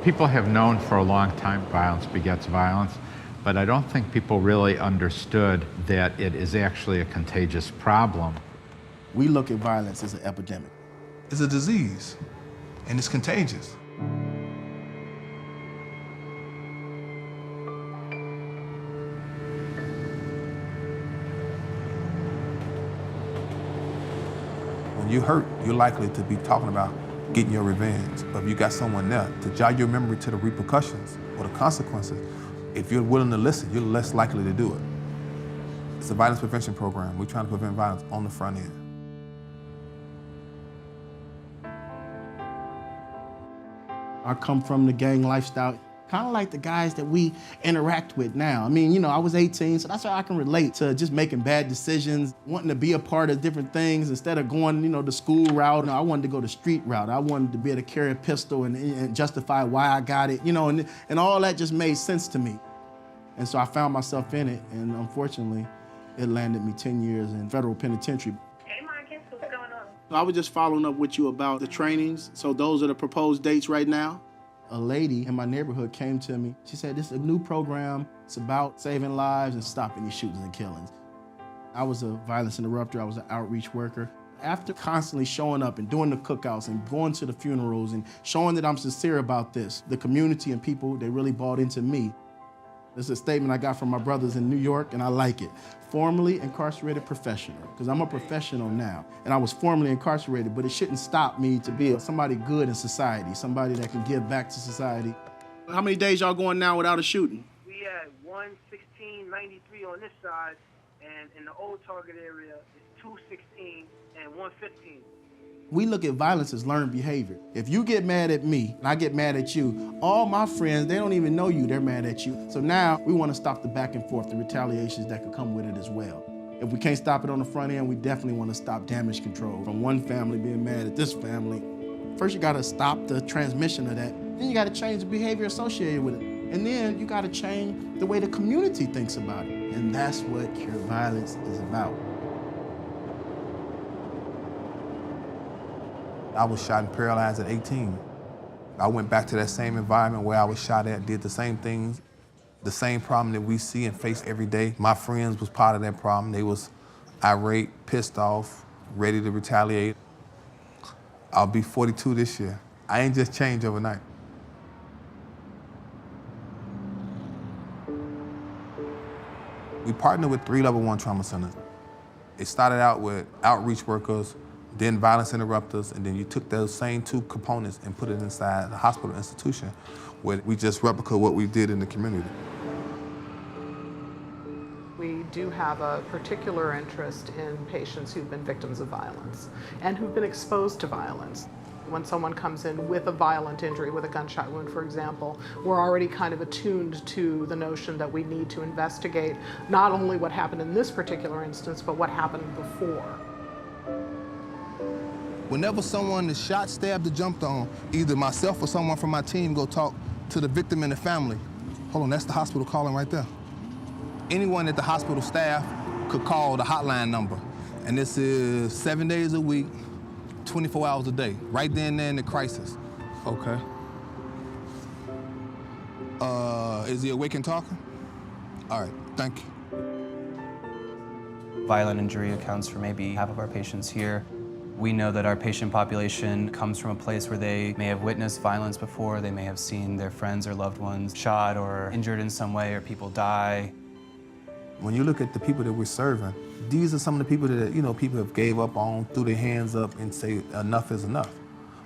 People have known for a long time violence begets violence, but I don't think people really understood that it is actually a contagious problem. We look at violence as an epidemic. It's a disease, and it's contagious. When you're hurt, you're likely to be talking about getting your revenge. But if you got someone there to jog your memory to the repercussions or the consequences, if you're willing to listen, you're less likely to do it. It's a violence prevention program. We're trying to prevent violence on the front end. I come from the gang lifestyle, kind of like the guys that we interact with now. I mean, you know, I was 18, so that's why I can relate to just making bad decisions, wanting to be a part of different things instead of going, you know, the school route. I wanted to go the street route. I wanted to be able to carry a pistol and justify why I got it, you know, and all that just made sense to me. And so I found myself in it, and unfortunately, it landed me 10 years in federal penitentiary. Hey, Marcus, what's going on? I was just following up with you about the trainings. So those are the proposed dates right now. A lady in my neighborhood came to me. She said, this is a new program. It's about saving lives and stopping these shootings and killings. I was a violence interrupter. I was an outreach worker. After constantly showing up and doing the cookouts and going to the funerals and showing that I'm sincere about this, the community and people, they really bought into me. This is a statement I got from my brothers in New York, and I like it. Formerly incarcerated professional, because I'm a professional now. And I was formerly incarcerated, but it shouldn't stop me to be somebody good in society, somebody that can give back to society. How many days y'all going now without a shooting? We at 116.93 on this side, and in the old target area, it's 216 and 115. We look at violence as learned behavior. If you get mad at me and I get mad at you, all my friends, they don't even know you, they're mad at you. So now we want to stop the back and forth, the retaliations that could come with it as well. If we can't stop it on the front end, we definitely want to stop damage control from one family being mad at this family. First, you got to stop the transmission of that. Then you got to change the behavior associated with it. And then you got to change the way the community thinks about it. And that's what Cure Violence is about. I was shot and paralyzed at 18. I went back to that same environment where I was shot at, did the same things, the same problem that we see and face every day. My friends was part of that problem. They was irate, pissed off, ready to retaliate. I'll be 42 this year. I ain't just changed overnight. We partnered with 3 level 1 trauma centers. It started out with outreach workers, then violence interrupters, and then you took those same 2 components and put it inside a hospital institution where we just replicate what we did in the community. We do have a particular interest in patients who've been victims of violence and who've been exposed to violence. When someone comes in with a violent injury, with a gunshot wound, for example, we're already kind of attuned to the notion that we need to investigate not only what happened in this particular instance, but what happened before. Whenever someone is shot, stabbed, or jumped on, either myself or someone from my team go talk to the victim and the family. Hold on, that's the hospital calling right there. Anyone at the hospital staff could call the hotline number. And this is 7 days a week, 24 hours a day, right then and there in the crisis. Okay. Is he awake and talking? All right, thank you. Violent injury accounts for maybe half of our patients here. We know that our patient population comes from a place where they may have witnessed violence before, they may have seen their friends or loved ones shot or injured in some way, or people die. When you look at the people that we're serving, these are some of the people that, you know, people have gave up on, threw their hands up and say enough is enough.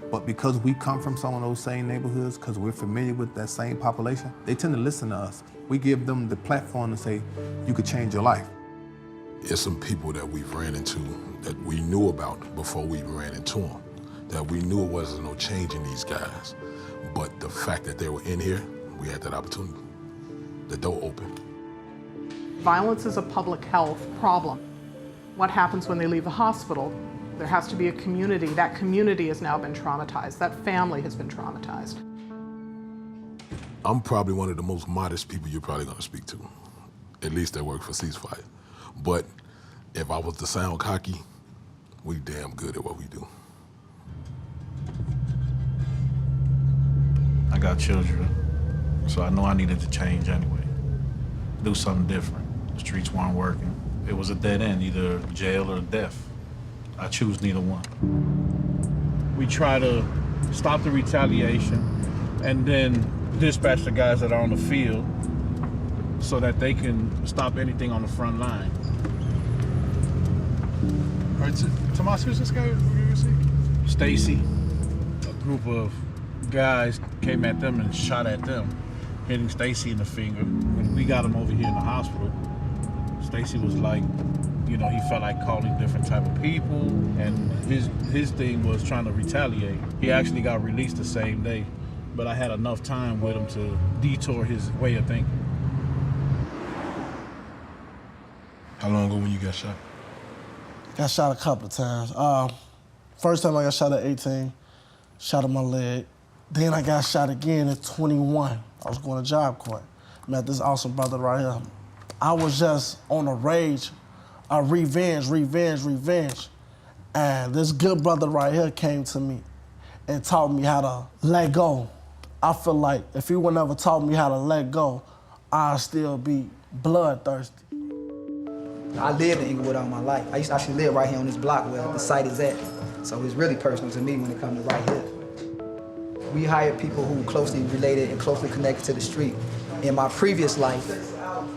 But because we come from some of those same neighborhoods, because we're familiar with that same population, they tend to listen to us. We give them the platform to say, you could change your life. It's some people that we've ran into that we knew about before we ran into them, that we knew it wasn't no change in these guys. But the fact that they were in here, we had that opportunity. The door opened. Violence is a public health problem. What happens when they leave the hospital? There has to be a community. That community has now been traumatized. That family has been traumatized. I'm probably one of the most modest people you're probably gonna speak to, at least that work for Ceasefire. But if I was to sound cocky, we damn good at what we do. I got children, so I know I needed to change anyway. Do something different. The streets weren't working. It was a dead end, either jail or death. I choose neither one. We try to stop the retaliation and then dispatch the guys that are on the field so that they can stop anything on the front line. All right, Tomas, who's this guy? Stacy, a group of guys came at them and shot at them, hitting Stacy in the finger. When we got him over here in the hospital, Stacy was like, you know, he felt like calling different type of people, and his thing was trying to retaliate. He actually got released the same day, but I had enough time with him to detour his way of thinking. How long ago when you got shot? Got shot a couple of times. First time I got shot at 18, shot in my leg. Then I got shot again at 21. I was going to Job Corps. Met this awesome brother right here. I was just on a rage, a revenge. And this good brother right here came to me and taught me how to let go. I feel like if he would never taught me how to let go, I'd still be bloodthirsty. I lived in Inglewood all my life. I used to actually live right here on this block where the site is at. So it's really personal to me when it comes to right here. We hired people who closely related and closely connected to the street. In my previous life,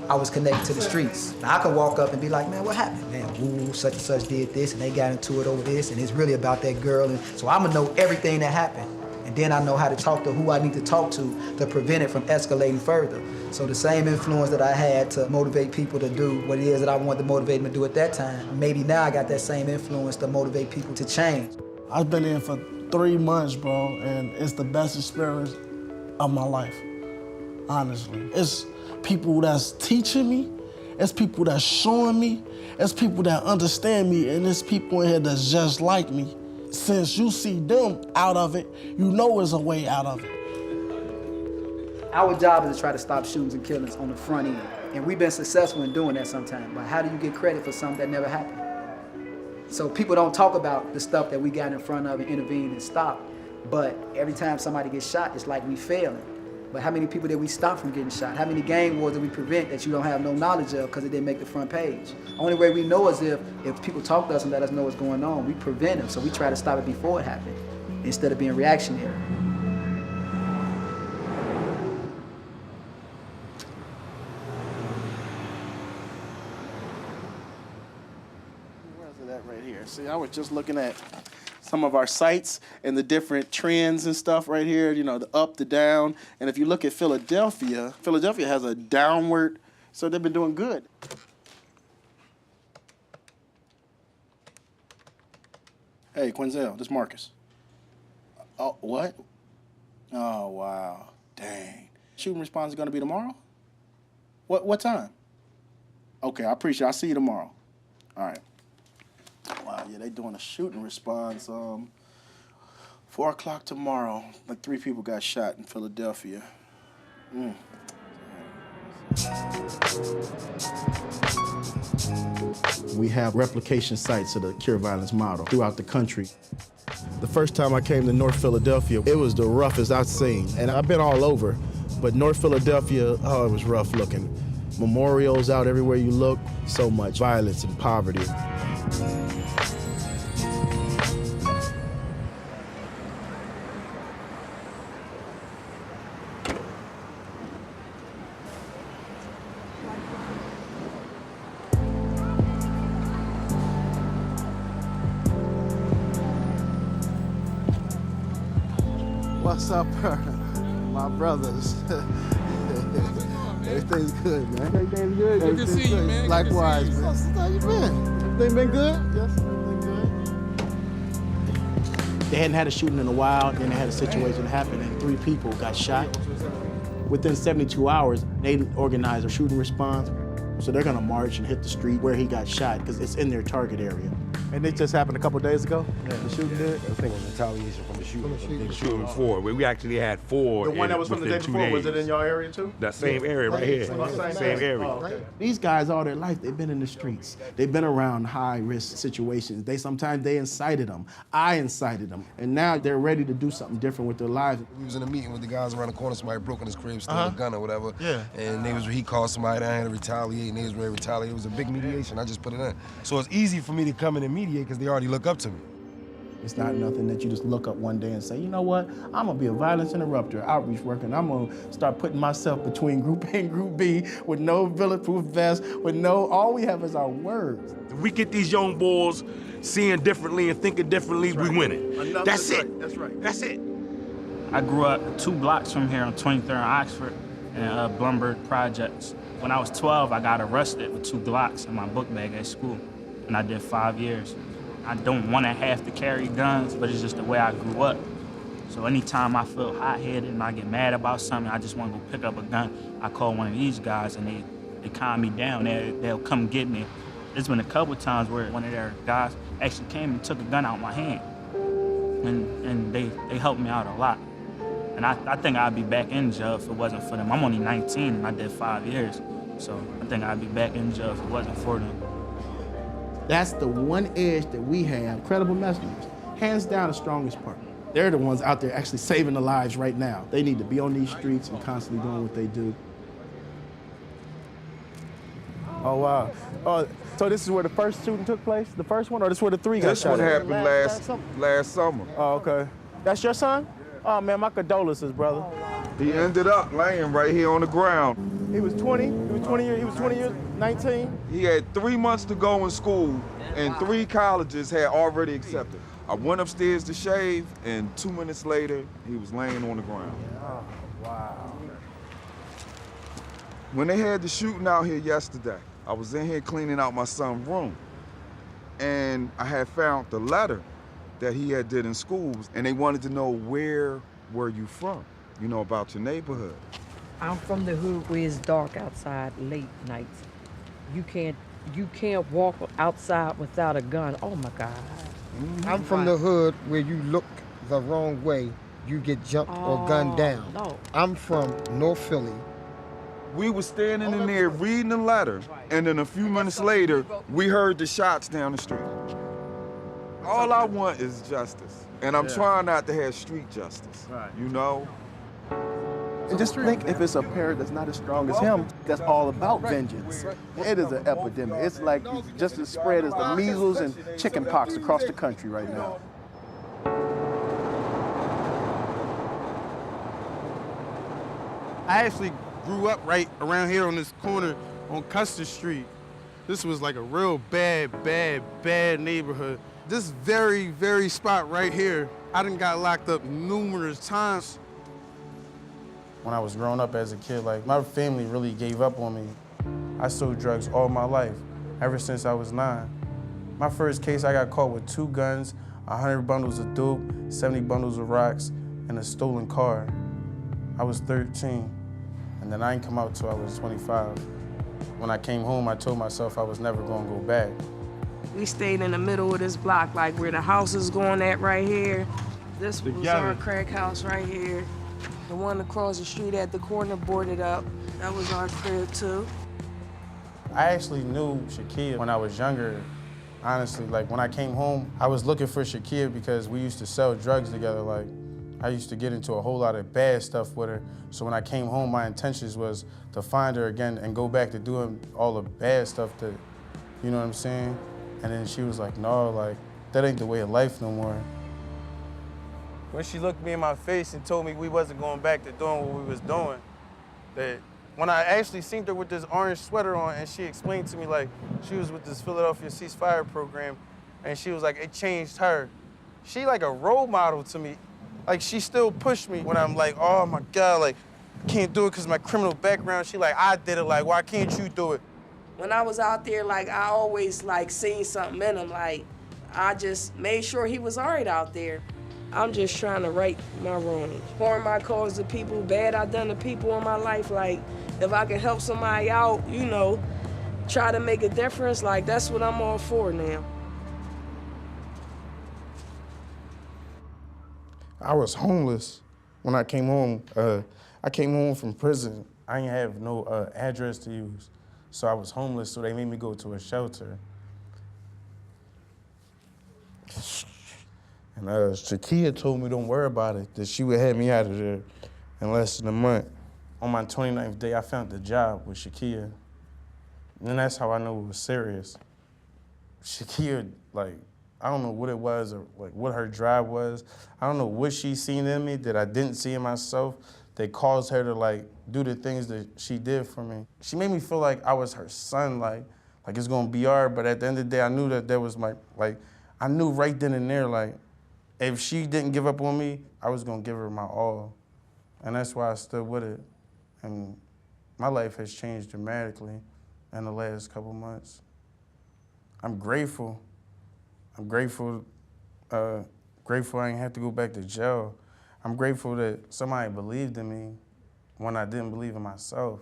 I was connected to the streets. Now, I can walk up and be like, man, what happened? Man, ooh, such and such did this, and they got into it over this, and it's really about that girl. And so I'm gonna know everything that happened. And then I know how to talk to who I need to talk to prevent it from escalating further. So the same influence that I had to motivate people to do what it is that I wanted to motivate them to do at that time, maybe now I got that same influence to motivate people to change. I've been in for 3 months, bro, and it's the best experience of my life, honestly. It's people that's teaching me, it's people that's showing me, it's people that understand me, and it's people in here that's just like me. Since you see them out of it, you know there's a way out of it. Our job is to try to stop shootings and killings on the front end. And we've been successful in doing that sometimes, but how do you get credit for something that never happened? So people don't talk about the stuff that we got in front of and intervene and stop, but every time somebody gets shot, it's like we failing. But how many people did we stop from getting shot? How many gang wars did we prevent that you don't have no knowledge of because it didn't make the front page? Only way we know is if people talk to us and let us know what's going on. We prevent them, so we try to stop it before it happened instead of being reactionary. Where's it at right here? See, I was just looking at some of our sites and the different trends and stuff right here, you know, the up, the down. And if you look at Philadelphia, Philadelphia has a downward, so they've been doing good. Hey, Quinzel, this is Marcus. Oh, what? Oh, wow. Dang. Shooting response is gonna be tomorrow? What time? Okay, I appreciate it. I'll see you tomorrow. All right. Wow, yeah, they doing a shooting response. 4 o'clock tomorrow. Like 3 people got shot in Philadelphia. We have replication sites of the Cure Violence model throughout the country. The first time I came to North Philadelphia, it was the roughest I've seen. And I've been all over, but North Philadelphia, oh, it was rough looking. Memorials out everywhere you look, so much violence and poverty. What's up, my brothers? Everything's good, man. Everything's good. Good to see you, man. Likewise, man. How you been? Everything been good? Yes, everything good. They hadn't had a shooting in a while, then they had a situation happen and 3 people got shot. Within 72 hours, they organized a shooting response. So they're gonna march and hit the street where he got shot because it's in their target area. And it just happened a couple days ago? Yeah. The shooting did? I think it was retaliation from the shooting 4. We actually had 4. The one that was from the day before, was it in your area too? That same area right here. Same area. Oh, okay. These guys all their life, they've been in the streets. They've been around high-risk situations. Sometimes they incited them. I incited them. And now they're ready to do something different with their lives. We was in a meeting with the guys around the corner. Somebody broke in his crib, stole a gun or whatever. Yeah. And he called somebody down to retaliate, and they was ready to retaliate. It was a big mediation. I just put it in. So it's easy for me to come in and mediate because they already look up to me. It's not nothing that you just look up one day and say, you know what, I'm gonna be a violence interrupter, outreach worker, and I'm gonna start putting myself between group A and group B with no bulletproof vest, all we have is our words. If we get these young boys seeing differently and thinking differently, we winning. That's it. That's right. That's it. I grew up 2 blocks from here on 23rd and Oxford in Blumberg Projects. When I was 12, I got arrested with 2 Glocks in my book bag at school, and I did 5 years. I don't want to have to carry guns, but it's just the way I grew up. So anytime I feel hot-headed and I get mad about something, I just want to go pick up a gun. I call one of these guys and they calm me down. They'll come get me. There's been a couple times where one of their guys actually came and took a gun out of my hand. And they helped me out a lot. And I think I'd be back in jail if it wasn't for them. I'm only 19 and I did 5 years. So I think I'd be back in jail if it wasn't for them. That's the one edge that we have, credible messengers. Hands down the strongest part. They're the ones out there actually saving the lives right now. They need to be on these streets and constantly doing what they do. Oh, wow. Oh, so this is where the first shooting took place? The first one, or this is where the 3 got shot? This one happened last summer. Oh, okay. That's your son? Oh, man, my condolences, brother. He ended up laying right here on the ground. He was 20? He was 20 years, 19? He had 3 months to go in school, and 3 colleges had already accepted. I went upstairs to shave, and 2 minutes later, he was laying on the ground. Oh, wow. When they had the shooting out here yesterday, I was in here cleaning out my son's room, and I had found the letter that he had did in schools, and they wanted to know where were you from, about your neighborhood. I'm from the hood where it's dark outside late nights. You can't walk outside without a gun. Oh my God. I'm from the hood where you look the wrong way, you get jumped or gunned down. No. I'm from North Philly. We were standing in there reading the letter, and then a few minutes later, we heard the shots down the street. All I want is justice, and I'm trying not to have street justice, And just think if it's a parent that's not as strong as him, that's all about vengeance. It is an epidemic. It's like just as spread as the measles and chicken pox across the country right now. I actually grew up right around here on this corner on Custer Street. This was like a real bad neighborhood. This very spot right here, I done got locked up numerous times. When I was growing up as a kid, my family really gave up on me. I sold drugs all my life, ever since I was 9. My first case, I got caught with 2 guns, 100 bundles of dope, 70 bundles of rocks, and a stolen car. I was 13, and then I didn't come out till I was 25. When I came home, I told myself I was never gonna go back. We stayed in the middle of this block, like where the house is going at right here. This was our crack house right here. The one across the street at the corner boarded up. That was our crib too. I actually knew Shakia when I was younger. Honestly, when I came home, I was looking for Shakia because we used to sell drugs together. I used to get into a whole lot of bad stuff with her. So when I came home, my intentions was to find her again and go back to doing all the bad stuff that, you know what I'm saying? And then she was like, no, that ain't the way of life no more. When she looked me in my face and told me we wasn't going back to doing what we was doing, that when I actually seen her with this orange sweater on and she explained to me she was with this Philadelphia ceasefire program and she was like, it changed her. She like a role model to me. She still pushed me when I'm like, oh my God, I can't do it because of my criminal background. She like, I did it, why can't you do it? When I was out there, I always seen something in him. I just made sure he was all right out there. I'm just trying to right my wrongs. Harm I caused to people, bad I done to people in my life. If I can help somebody out, try to make a difference, that's what I'm all for now. I was homeless when I came home. I came home from prison. I didn't have no address to use. So I was homeless, so they made me go to a shelter. And Shakia told me, don't worry about it, that she would have me out of there in less than a month. On my 29th day, I found a job with Shakia. And that's how I knew it was serious. Shakia, like, I don't know what it was or like what her drive was. I don't know what she seen in me that I didn't see in myself that caused her to like do the things that she did for me. She made me feel like I was her son, like it's gonna be hard, but at the end of the day, I knew that there was I knew right then and there, like, if she didn't give up on me, I was gonna give her my all. And that's why I stood with it. And my life has changed dramatically in the last couple months. I'm grateful. I'm grateful I didn't have to go back to jail. I'm grateful that somebody believed in me when I didn't believe in myself.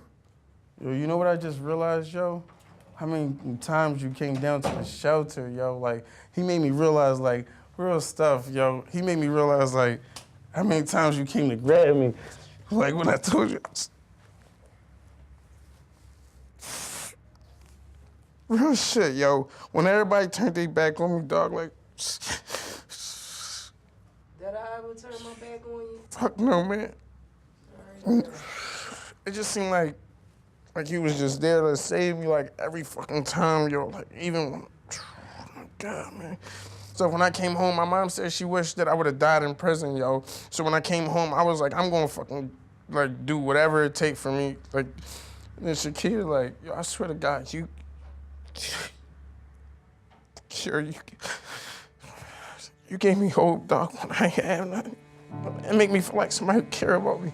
Yo, you know what I just realized, yo? How many times you came down to the shelter, yo? Like, he made me realize, like, real stuff, yo. He made me realize, like, how many times you came to grab me. Like, when I told you. Real shit, yo. When everybody turned their back on me, dog, like. Did I ever turn my back on you? Fuck no, man. It just seemed like he was just there to save me, like, every fucking time, yo. Like, even when, oh my God, man. So when I came home, my mom said she wished that I would have died in prison, yo. So when I came home, I was like, I'm gonna fucking, like, do whatever it takes for me. Like, and then Shakia, like, yo, I swear to God, you gave me hope, dog, when I ain't have nothing. It make me feel like somebody care about me.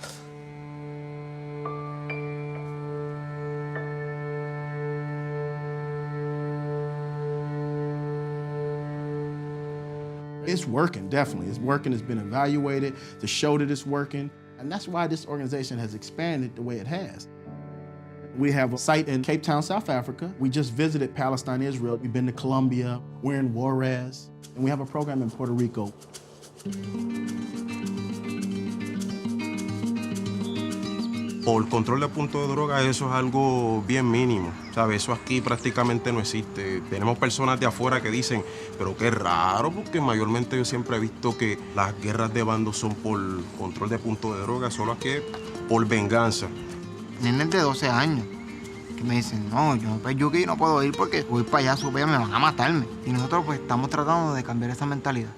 It's working, definitely. It's working, it's been evaluated to show that it's working. And that's why this organization has expanded the way it has. We have a site in Cape Town, South Africa. We just visited Palestine, Israel. We've been to Colombia. We're in Juarez. And we have a program in Puerto Rico. Por control de punto de droga, eso es algo bien mínimo, ¿sabes? Eso aquí prácticamente no existe. Tenemos personas de afuera que dicen, pero qué raro, porque mayormente yo siempre he visto que las guerras de bandos son por control de punto de droga, solo que por venganza. Nenes de 12 años que me dicen, no, yo que no puedo ir porque voy para allá, me van a matarme. Y nosotros pues estamos tratando de cambiar esa mentalidad.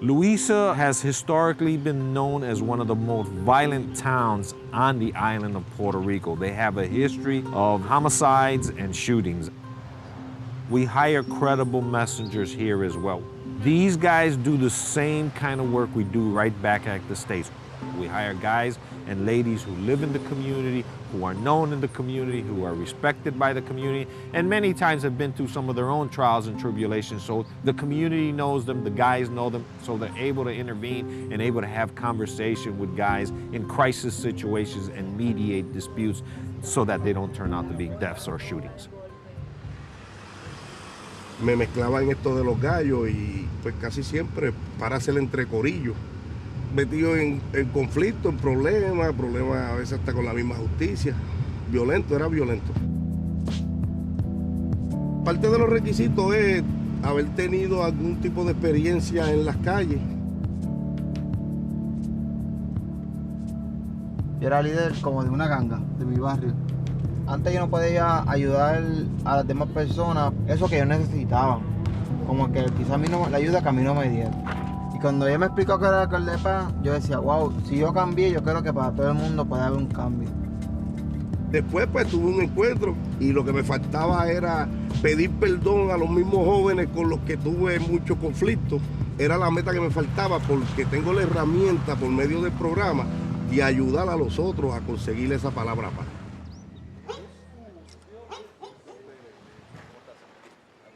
Luisa has historically been known as one of the most violent towns on the island of Puerto Rico. They have a history of homicides and shootings. We hire credible messengers here as well. These guys do the same kind of work we do right back at the States. We hire guys and ladies who live in the community, who are known in the community, who are respected by the community, and many times have been through some of their own trials and tribulations. So the community knows them, the guys know them, so they're able to intervene and able to have conversation with guys in crisis situations and mediate disputes so that they don't turn out to be deaths or shootings. Me mezclaba en esto de los gallos y pues casi siempre para hacer entre corillos, metido en conflicto, en problemas a veces hasta con la misma justicia. Violento, era violento. Parte de los requisitos es haber tenido algún tipo de experiencia en las calles. Yo era líder como de una ganga de mi barrio. Antes yo no podía ayudar a las demás personas, eso que ellos necesitaban. Como que quizás a mí no, la ayuda que a mí no me dieron. Y cuando ella me explicó que era alcalde de paz, yo decía, wow, si yo cambié, yo creo que para todo el mundo puede haber un cambio. Después pues tuve un encuentro y lo que me faltaba era pedir perdón a los mismos jóvenes con los que tuve mucho conflicto. Era la meta que me faltaba porque tengo la herramienta por medio del programa de ayudar a los otros a conseguir esa palabra paz.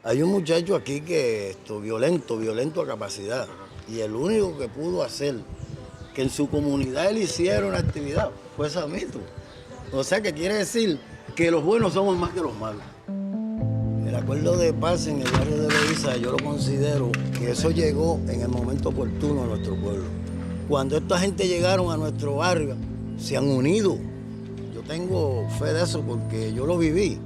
Hay un muchacho aquí que violento a capacidad. Y el único que pudo hacer que en su comunidad él hiciera una actividad fue Samito. O sea que quiere decir que los buenos somos más que los malos. acuerdo de paz en el barrio de Loíza, yo lo considero que eso llegó en el momento oportuno a nuestro pueblo. Cuando esta gente llegaron a nuestro barrio, se han unido. Yo tengo fe de eso porque yo lo viví.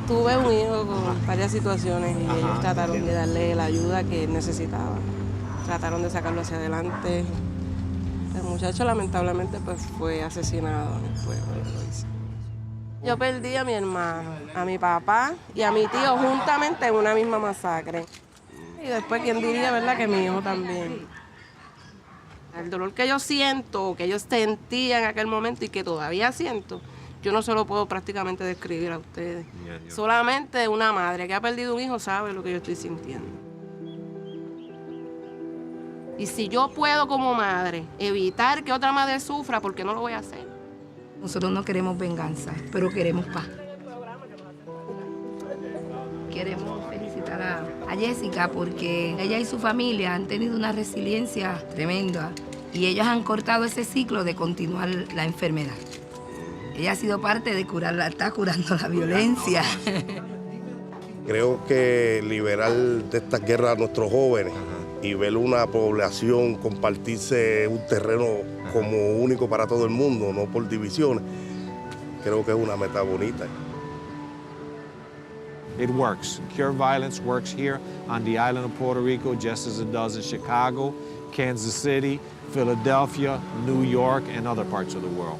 Tuve un hijo con varias situaciones y ellos trataron de darle la ayuda que él necesitaba. Trataron de sacarlo hacia adelante. El muchacho lamentablemente pues fue asesinado en el pueblo de Loíza. Yo perdí a mi hermano, a mi papá y a mi tío juntamente en una misma masacre. Y después, ¿quién diría, verdad, que mi hijo también? El dolor que yo siento, que yo sentía en aquel momento y que todavía siento, yo no se lo puedo prácticamente describir a ustedes. Solamente una madre que ha perdido un hijo sabe lo que yo estoy sintiendo. Y si yo puedo como madre evitar que otra madre sufra, ¿por qué no lo voy a hacer? Nosotros no queremos venganza, pero queremos paz. Queremos felicitar a Jessica porque ella y su familia han tenido una resiliencia tremenda y ellos han cortado ese ciclo de continuar la enfermedad. Ella ha sido parte de curarla, está curando la violencia. Creo que liberar de estas guerras a nuestros jóvenes y ver una población compartirse un terreno como único para todo el mundo, no por divisiones, creo que es una meta bonita. It works. Cure Violence works here on the island of Puerto Rico just as it does in Chicago, Kansas City, Philadelphia, New York, and other parts of the world.